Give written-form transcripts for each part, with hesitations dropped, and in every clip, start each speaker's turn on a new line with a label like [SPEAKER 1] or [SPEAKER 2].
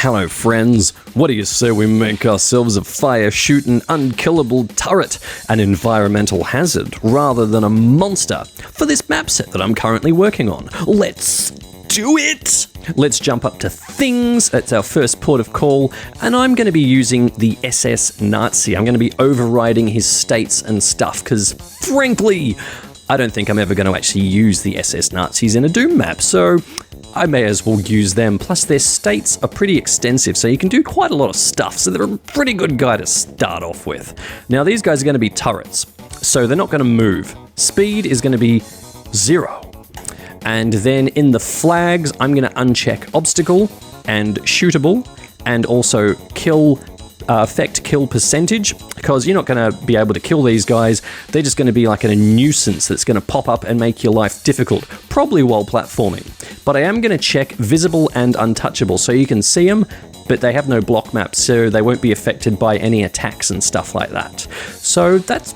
[SPEAKER 1] Hello friends, what do you say we make ourselves a fire-shooting, unkillable turret, an environmental hazard, rather than a monster, for this map set that I'm currently working on? Let's do it! Let's jump up to things, that's our first port of call, and I'm going to be using the SS Nazi. I'm going to be overriding his states and stuff, because frankly, I don't think I'm ever going to actually use the SS Nazis in a Doom map, so I may as well use them. Plus their states are pretty extensive, so you can do quite a lot of stuff, so they're a pretty good guy to start off with. Now these guys are going to be turrets, so they're not going to move. Speed is going to be 0. And then in the flags, I'm going to uncheck obstacle and shootable, and also kill affect kill percentage, because you're not going to be able to kill these guys. They're just going to be like a nuisance that's going to pop up and make your life difficult, probably while platforming. But I am going to check visible and untouchable, so you can see them, but they have no block maps, so they won't be affected by any attacks and stuff like that. So that's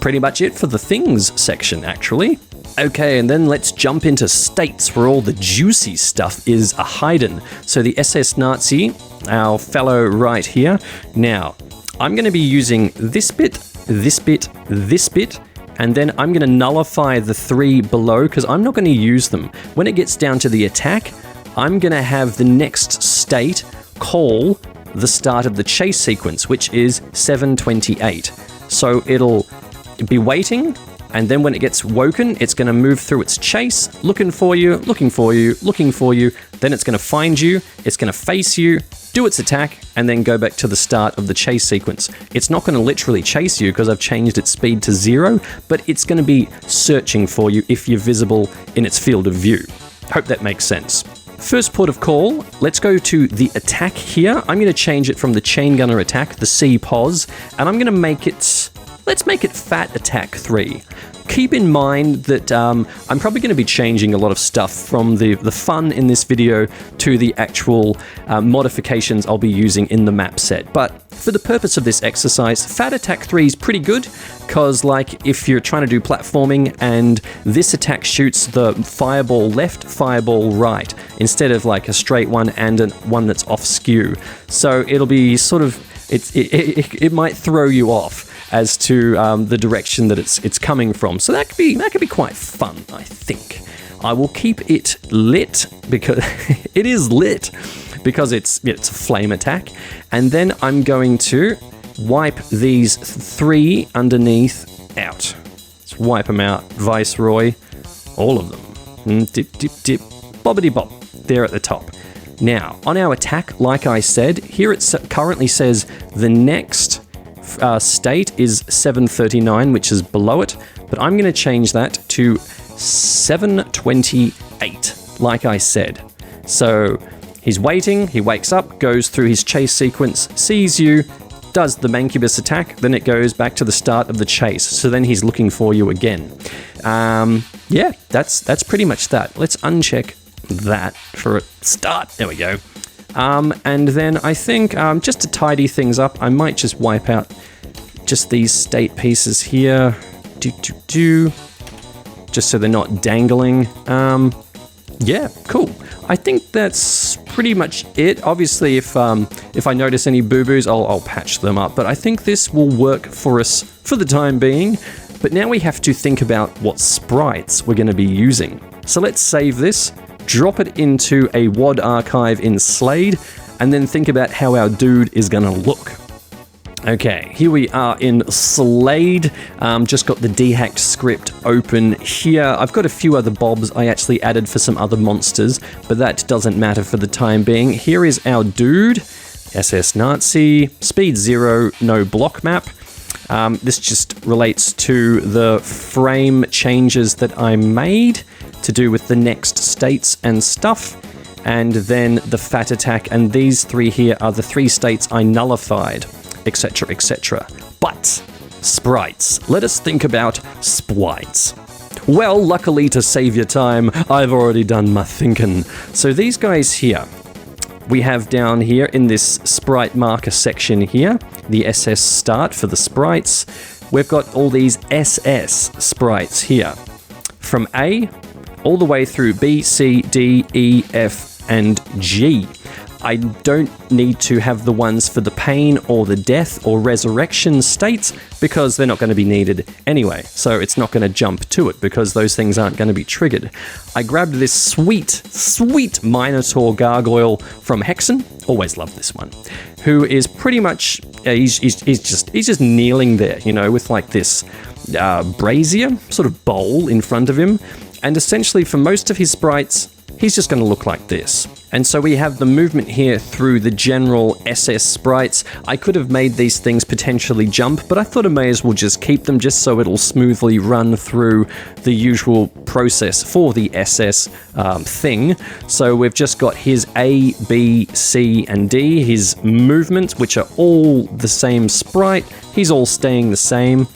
[SPEAKER 1] pretty much it for the things section, actually. Okay, and then let's jump into states where all the juicy stuff is hidden. So the SS Nazi, our fellow right here. Now, I'm going to be using this bit, this bit, this bit, and then I'm going to nullify the 3 below because I'm not going to use them. When it gets down to the attack, I'm going to have the next state call the start of the chase sequence, which is 728. So it'll be waiting, and then when it gets woken, it's going to move through its chase, looking for you, looking for you, looking for you. Then it's going to find you, it's going to face you, do its attack, and then go back to the start of the chase sequence. It's not going to literally chase you because I've changed its speed to 0, but it's going to be searching for you if you're visible in its field of view. Hope that makes sense. First port of call, let's go to the attack here. I'm going to change it from the chain gunner attack, the C-pos, and I'm going to make it, let's make it fat attack 3. Keep in mind that I'm probably going to be changing a lot of stuff from the fun in this video to the actual modifications I'll be using in the map set. But for the purpose of this exercise, Fat Attack 3 is pretty good, because like if you're trying to do platforming and this attack shoots the fireball left, fireball right, instead of like a straight one and one that's off skew. So it'll be sort of, it might throw you off as to the direction that it's coming from. So that could be quite fun, I think. I will keep it lit because it is lit because it's a flame attack. And then I'm going to wipe these 3 underneath out. Let's wipe them out. Viceroy, all of them. Dip, dip, dip, bobbity bob. There at the top. Now, on our attack, like I said, here it currently says the next state is 739, which is below it, but I'm going to change that to 728, like I said. So he's waiting, he wakes up, goes through his chase sequence, sees you, does the Mancubus attack, then it goes back to the start of the chase. So then he's looking for you again. Yeah, that's pretty much that. Let's uncheck that for a start. There we go. And then I think just to tidy things up, I might just wipe out just these state pieces here. Just so they're not dangling. Yeah, cool. I think that's pretty much it. Obviously, if I notice any boo-boos, I'll patch them up. But I think this will work for us for the time being. But now we have to think about what sprites we're going to be using. So let's save this. Drop it into a WAD archive in Slade, and then think about how our dude is going to look. Okay, here we are in Slade. Just got the dehacked script open here. I've got a few other bobs I actually added for some other monsters, but that doesn't matter for the time being. Here is our dude, SS Nazi, speed 0, no block map. This just relates to the frame changes that I made to do with the next states and stuff, and then the fat attack, and these 3 here are the 3 states I nullified, etc, etc. But sprites, let us think about sprites. Well, luckily to save your time, I've already done my thinking. So these guys here, we have down here in this sprite marker section here, the SS start for the sprites. We've got all these SS sprites here, from A all the way through B, C, D, E, F, and G. I don't need to have the ones for the pain or the death or resurrection states because they're not going to be needed anyway. So it's not going to jump to it because those things aren't going to be triggered. I grabbed this sweet Minotaur gargoyle from Hexen. Always loved this one. Who is pretty much, he's just kneeling there, you know, with like this brazier sort of bowl in front of him. And essentially for most of his sprites, he's just going to look like this. And so we have the movement here through the general SS sprites. I could have made these things potentially jump, but I thought I may as well just keep them just so it'll smoothly run through the usual process for the SS thing. So we've just got his A, B, C, and D, his movements, which are all the same sprite. He's all staying the same.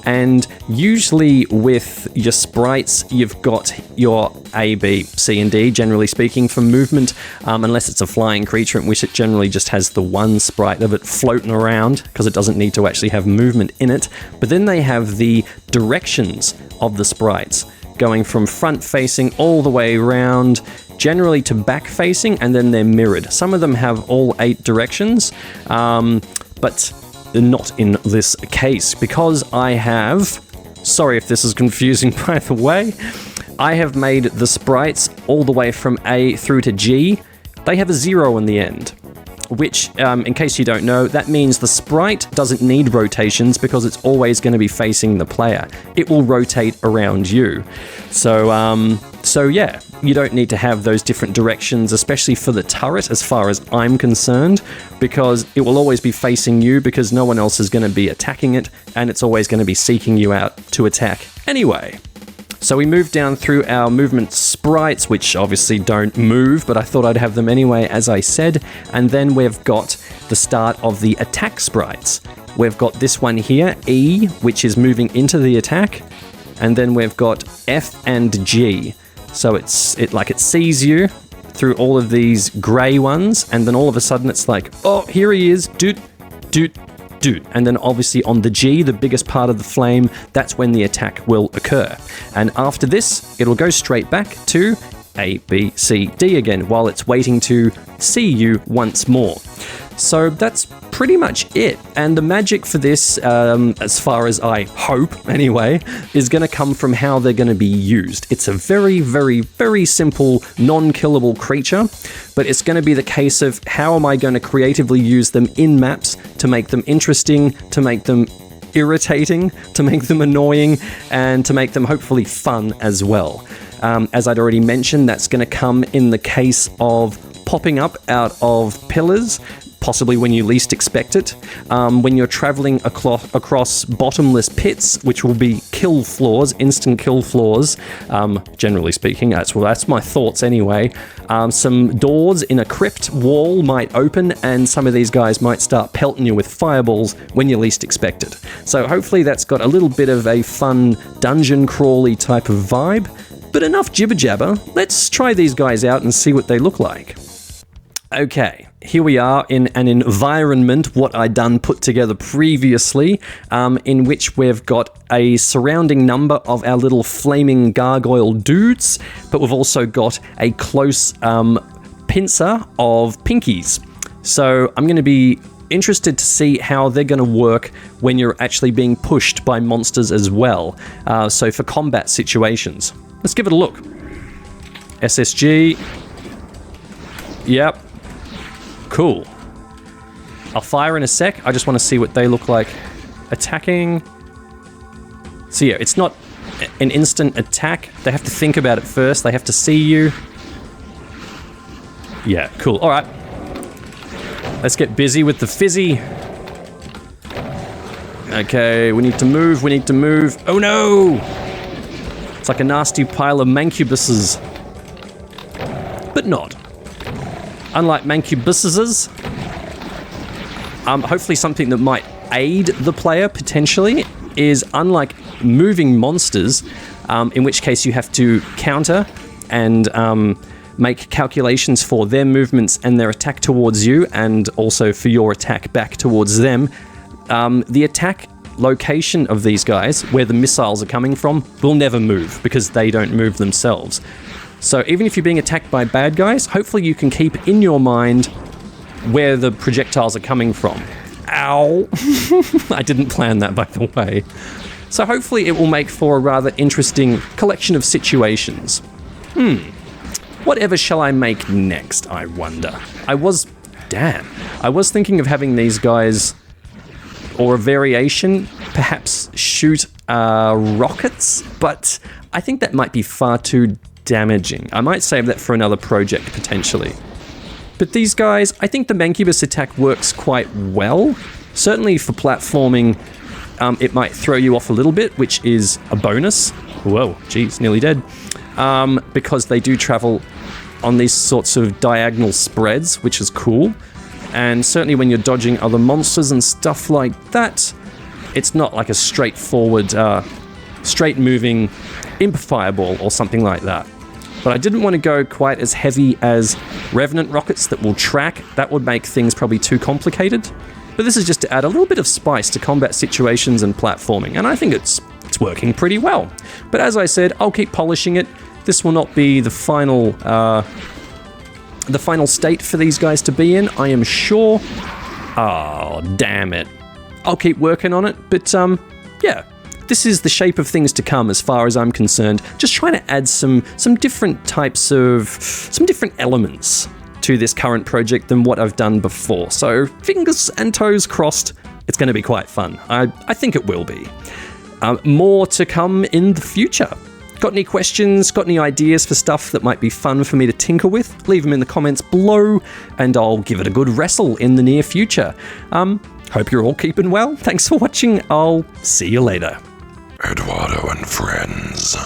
[SPEAKER 1] And usually with your sprites, you've got your A, B, C, and D, generally speaking, for movement, unless it's a flying creature, in which it generally just has the one sprite of it floating around, because it doesn't need to actually have movement in it. But then they have the directions of the sprites, going from front-facing all the way around, generally to back-facing, and then they're mirrored. Some of them have all 8 directions, but not in this case, because I have, sorry if this is confusing by the way, I have made the sprites all the way from A through to G. They have a 0 in the end, which, in case you don't know, that means the sprite doesn't need rotations because it's always going to be facing the player. It will rotate around you. So yeah, you don't need to have those different directions, especially for the turret as far as I'm concerned, because it will always be facing you because no one else is going to be attacking it, and it's always going to be seeking you out to attack anyway. So we move down through our movement sprites, which obviously don't move, but I thought I'd have them anyway, as I said. And then we've got the start of the attack sprites. We've got this one here, E, which is moving into the attack. And then we've got F and G. So it sees you through all of these grey ones, and then all of a sudden it's like, oh, here he is, doot, doot, doot. And then obviously on the G, the biggest part of the flame, that's when the attack will occur. And after this, it'll go straight back to A, B, C, D again, while it's waiting to see you once more. So that's pretty much it. And the magic for this, as far as I hope anyway, is going to come from how they're going to be used. It's a very, very, very simple, non-killable creature, but it's going to be the case of how am I going to creatively use them in maps to make them interesting, to make them irritating, to make them annoying, and to make them hopefully fun as well. As I'd already mentioned, that's going to come in the case of popping up out of pillars, possibly when you least expect it, when you're traveling across bottomless pits, which will be kill floors, instant kill floors, generally speaking. That's my thoughts anyway. Some doors in a crypt wall might open, and some of these guys might start pelting you with fireballs when you least expect it. So hopefully that's got a little bit of a fun dungeon crawly type of vibe. But enough jibber jabber, let's try these guys out and see what they look like. Okay, here we are in an environment, what I done put together previously, in which we've got a surrounding number of our little flaming gargoyle dudes, but we've also got a close pincer of pinkies. So I'm going to be interested to see how they're going to work when you're actually being pushed by monsters as well. So for combat situations. Let's give it a look. SSG. Yep. Cool. I'll fire in a sec. I just want to see what they look like attacking. So yeah, it's not an instant attack. They have to think about it first. They have to see you. Yeah, cool. All right. Let's get busy with the fizzy. Okay, we need to move. We need to move. Oh no! It's like a nasty pile of mancubuses. But not. Unlike mancubuses, hopefully something that might aid the player potentially is, unlike moving monsters, in which case you have to counter and make calculations for their movements and their attack towards you, and also for your attack back towards them. The attack location of these guys, where the missiles are coming from, will never move because they don't move themselves. So even if you're being attacked by bad guys, hopefully you can keep in your mind where the projectiles are coming from. Ow! I didn't plan that, by the way. So hopefully it will make for a rather interesting collection of situations. Whatever shall I make next, I wonder? I was thinking of having these guys, or a variation, perhaps shoot rockets, but I think that might be far too damaging. I might save that for another project, potentially. But these guys, I think the Mancubus attack works quite well. Certainly for platforming, it might throw you off a little bit, which is a bonus. Whoa, geez, nearly dead. Because they do travel on these sorts of diagonal spreads, which is cool. And certainly when you're dodging other monsters and stuff like that, it's not like a straightforward, straight-moving imp fireball or something like that. But I didn't want to go quite as heavy as Revenant rockets that will track. That would make things probably too complicated. But this is just to add a little bit of spice to combat situations and platforming, and I think it's working pretty well. But as I said, I'll keep polishing it. This will not be the final state for these guys to be in, I am sure. Oh, damn it. I'll keep working on it, but yeah. This is the shape of things to come as far as I'm concerned. Just trying to add some different types of, some different elements to this current project than what I've done before. So fingers and toes crossed, it's going to be quite fun. I think it will be. More to come in the future. Got any questions, got any ideas for stuff that might be fun for me to tinker with? Leave them in the comments below and I'll give it a good wrestle in the near future. Hope you're all keeping well. Thanks for watching. I'll see you later.
[SPEAKER 2] Eduardo and Friends.